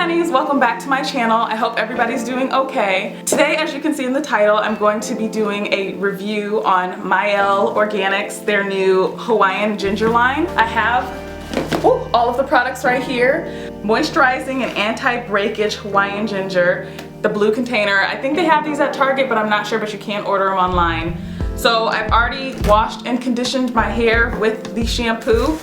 honeys, welcome back to my channel. I hope everybody's doing okay. Today, as you can see in the title, I'm going to be doing a review on Mielle Organics, their new Hawaiian ginger line. I have all of the products right here. Moisturizing and anti-breakage Hawaiian ginger, the blue container. I think they have these at Target, but I'm not sure, but you can order them online. So I've already washed and conditioned my hair with the shampoo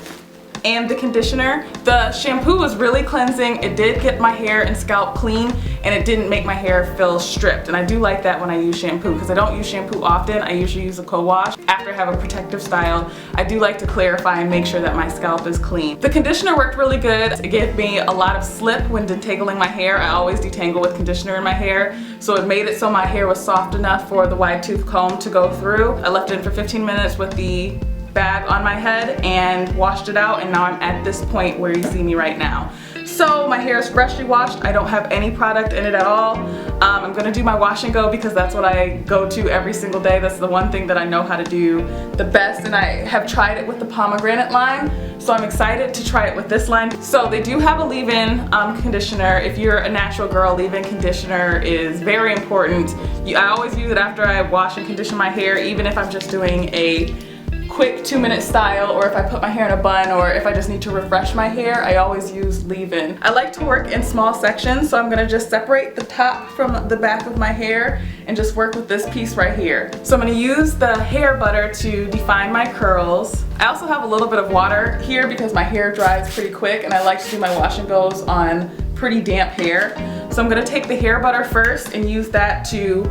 and the conditioner. The shampoo was really cleansing. It did get my hair and scalp clean, and it didn't make my hair feel stripped. And I do like that when I use shampoo, because I don't use shampoo often. I usually use a co-wash. After I have a protective style, I do like to clarify and make sure that my scalp is clean. The conditioner worked really good. It gave me a lot of slip when detangling my hair. I always detangle with conditioner in my hair, so it made it so my hair was soft enough for the wide tooth comb to go through. I left it in for 15 minutes with the bag on my head and washed it out, and now I'm at this point where you see me right now. So my hair is freshly washed. I don't have any product in it at all. I'm gonna do my wash and go because that's what I go to every single day. That's the one thing that I know how to do the best, and I have tried it with the pomegranate line, so I'm excited to try it with this line. So they do have a leave-in conditioner. If you're a natural girl, leave-in conditioner is very important. I always use it after I wash and condition my hair, even if I'm just doing a quick 2-minute style, or if I put my hair in a bun, or if I just need to refresh my hair, I always use leave-in. I like to work in small sections, so I'm gonna just separate the top from the back of my hair and just work with this piece right here. So I'm gonna use the hair butter to define my curls. I also have a little bit of water here because my hair dries pretty quick, and I like to do my wash and goes on pretty damp hair. So I'm gonna take the hair butter first and use that to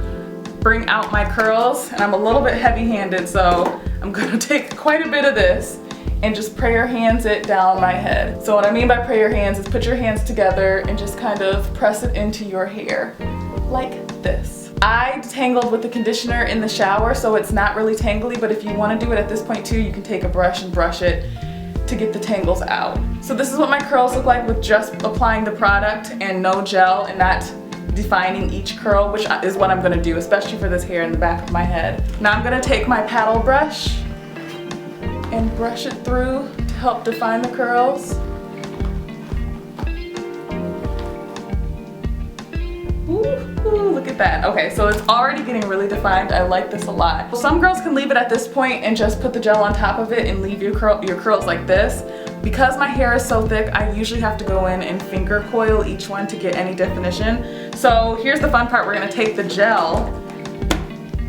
bring out my curls, and I'm a little bit heavy-handed, so I'm gonna take quite a bit of this and just prayer hands it down my head. So what I mean by prayer hands is put your hands together and just kind of press it into your hair like this. I detangled with the conditioner in the shower, so it's not really tangly, but if you want to do it at this point too, you can take a brush and brush it to get the tangles out. So this is what my curls look like with just applying the product and no gel, and not defining each curl, which is what I'm gonna do, especially for this hair in the back of my head. Now I'm gonna take my paddle brush and brush it through to help define the curls. Ooh, look at that. Okay, so it's already getting really defined. I like this a lot. Some girls can leave it at this point and just put the gel on top of it and leave your curls like this. Because my hair is so thick, I usually have to go in and finger coil each one to get any definition. So here's the fun part. We're gonna take the gel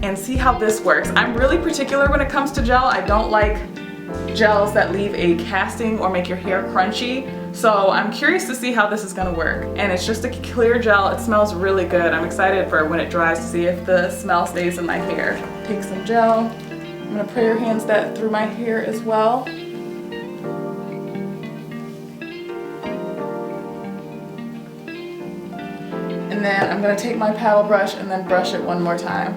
and see how this works. I'm really particular when it comes to gel. I don't like gels that leave a casting or make your hair crunchy. So I'm curious to see how this is gonna work. And it's just a clear gel. It smells really good. I'm excited for when it dries to see if the smell stays in my hair. Take some gel. I'm gonna prayer hands that through my hair as well. And then I'm gonna take my paddle brush and then brush it one more time.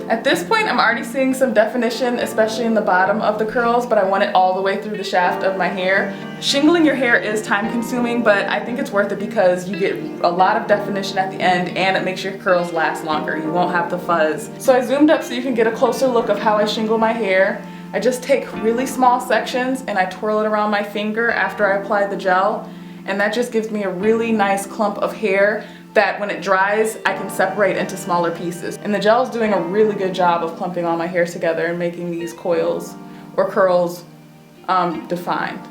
At this point, I'm already seeing some definition, especially in the bottom of the curls, but I want it all the way through the shaft of my hair. Shingling your hair is time consuming, but I think it's worth it because you get a lot of definition at the end, and it makes your curls last longer. You won't have the fuzz. So I zoomed up so you can get a closer look of how I shingle my hair. I just take really small sections and I twirl it around my finger after I apply the gel. And that just gives me a really nice clump of hair that when it dries, I can separate into smaller pieces. And the gel is doing a really good job of clumping all my hair together and making these coils or curls defined.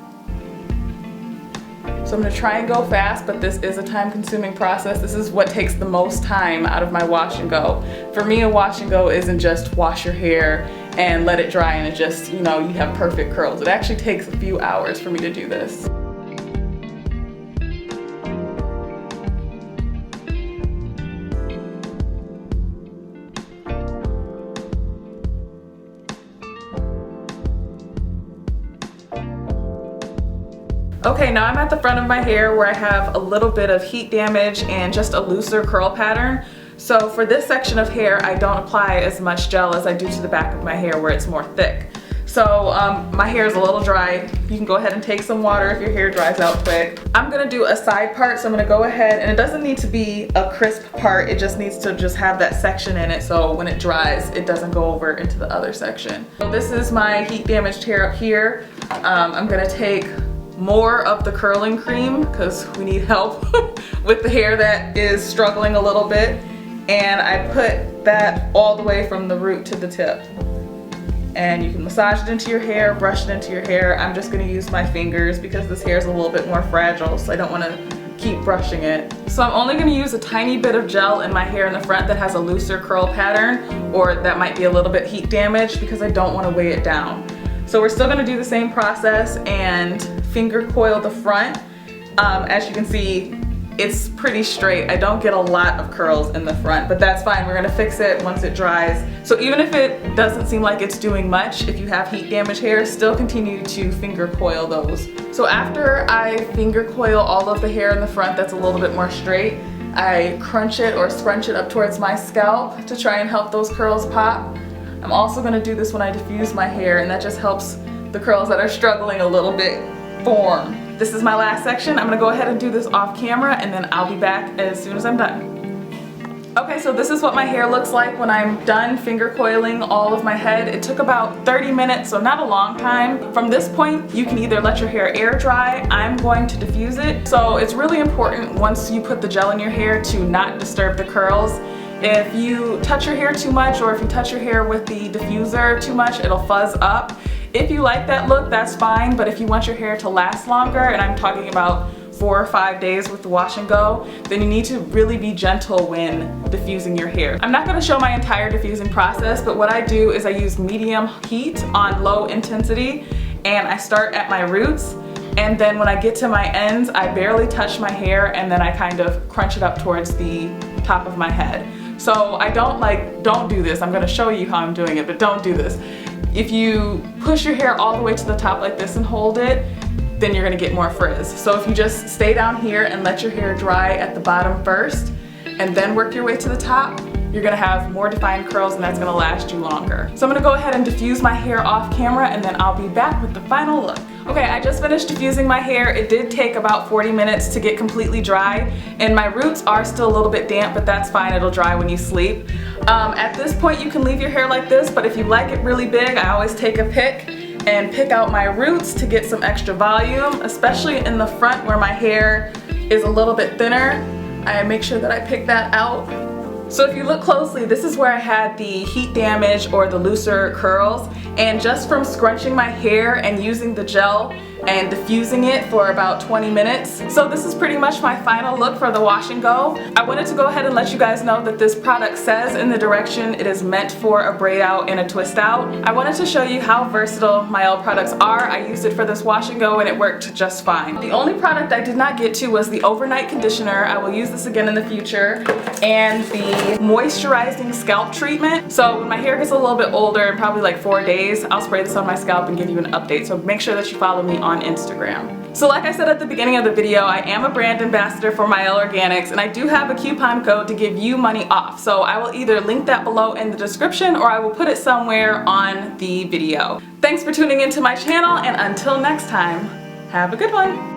So I'm gonna try and go fast, but this is a time-consuming process. This is what takes the most time out of my wash and go. For me, a wash and go isn't just wash your hair and let it dry and it just, you know, you have perfect curls. It actually takes a few hours for me to do this. Okay, now I'm at the front of my hair where I have a little bit of heat damage and just a looser curl pattern. So for this section of hair, I don't apply as much gel as I do to the back of my hair where it's more thick. So my hair is a little dry. You can go ahead and take some water if your hair dries out quick. I'm gonna do a side part, so I'm gonna go ahead, and it doesn't need to be a crisp part, it just needs to just have that section in it so when it dries, it doesn't go over into the other section. So this is my heat damaged hair up here. I'm gonna take more of the curling cream because we need help with the hair that is struggling a little bit. And I put that all the way from the root to the tip. And you can massage it into your hair, brush it into your hair. I'm just gonna use my fingers because this hair is a little bit more fragile, so I don't wanna keep brushing it. So I'm only gonna use a tiny bit of gel in my hair in the front that has a looser curl pattern, or that might be a little bit heat damaged, because I don't wanna weigh it down. So we're still gonna do the same process and finger coil the front. As you can see, it's pretty straight. I don't get a lot of curls in the front, but that's fine. We're gonna fix it once it dries. So even if it doesn't seem like it's doing much, if you have heat damaged hair, still continue to finger coil those. So after I finger coil all of the hair in the front that's a little bit more straight, I crunch it or scrunch it up towards my scalp to try and help those curls pop. I'm also gonna do this when I diffuse my hair, and that just helps the curls that are struggling a little bit form. This is my last section. I'm gonna go ahead and do this off camera, and then I'll be back as soon as I'm done. Okay, so this is what my hair looks like when I'm done finger coiling all of my head. It took about 30 minutes, so not a long time. From this point, you can either let your hair air dry. I'm going to diffuse it. So it's really important once you put the gel in your hair to not disturb the curls. If you touch your hair too much, or if you touch your hair with the diffuser too much, it'll fuzz up. If you like that look, that's fine, but if you want your hair to last longer, and I'm talking about 4 or 5 days with the wash and go, then you need to really be gentle when diffusing your hair. I'm not going to show my entire diffusing process, but what I do is I use medium heat on low intensity, and I start at my roots, and then when I get to my ends, I barely touch my hair, and then I kind of crunch it up towards the top of my head. So I don't do this. I'm going to show you how I'm doing it, but don't do this. If you push your hair all the way to the top like this and hold it, then you're gonna get more frizz. So if you just stay down here and let your hair dry at the bottom first, and then work your way to the top, you're gonna have more defined curls, and that's gonna last you longer. So I'm gonna go ahead and diffuse my hair off camera, and then I'll be back with the final look. Okay, I just finished diffusing my hair. It did take about 40 minutes to get completely dry, and my roots are still a little bit damp, but that's fine, it'll dry when you sleep. At this point, you can leave your hair like this, but if you like it really big, I always take a pick and pick out my roots to get some extra volume, especially in the front where my hair is a little bit thinner. I make sure that I pick that out. So if you look closely, this is where I had the heat damage or the looser curls, and just from scrunching my hair and using the gel and diffusing it for about 20 minutes. So this is pretty much my final look for the wash and go. I wanted to go ahead and let you guys know that this product says in the direction it is meant for a braid out and a twist out. I wanted to show you how versatile Mielle products are. I used it for this wash and go, and it worked just fine. The only product I did not get to was the overnight conditioner. I will use this again in the future, and the moisturizing scalp treatment. So when my hair gets a little bit older, in probably like 4 days, I'll spray this on my scalp and give you an update. So make sure that you follow me on Instagram. So like I said at the beginning of the video, I am a brand ambassador for Mielle Organics, and I do have a coupon code to give you money off. So I will either link that below in the description, or I will put it somewhere on the video. Thanks for tuning into my channel, and until next time, have a good one.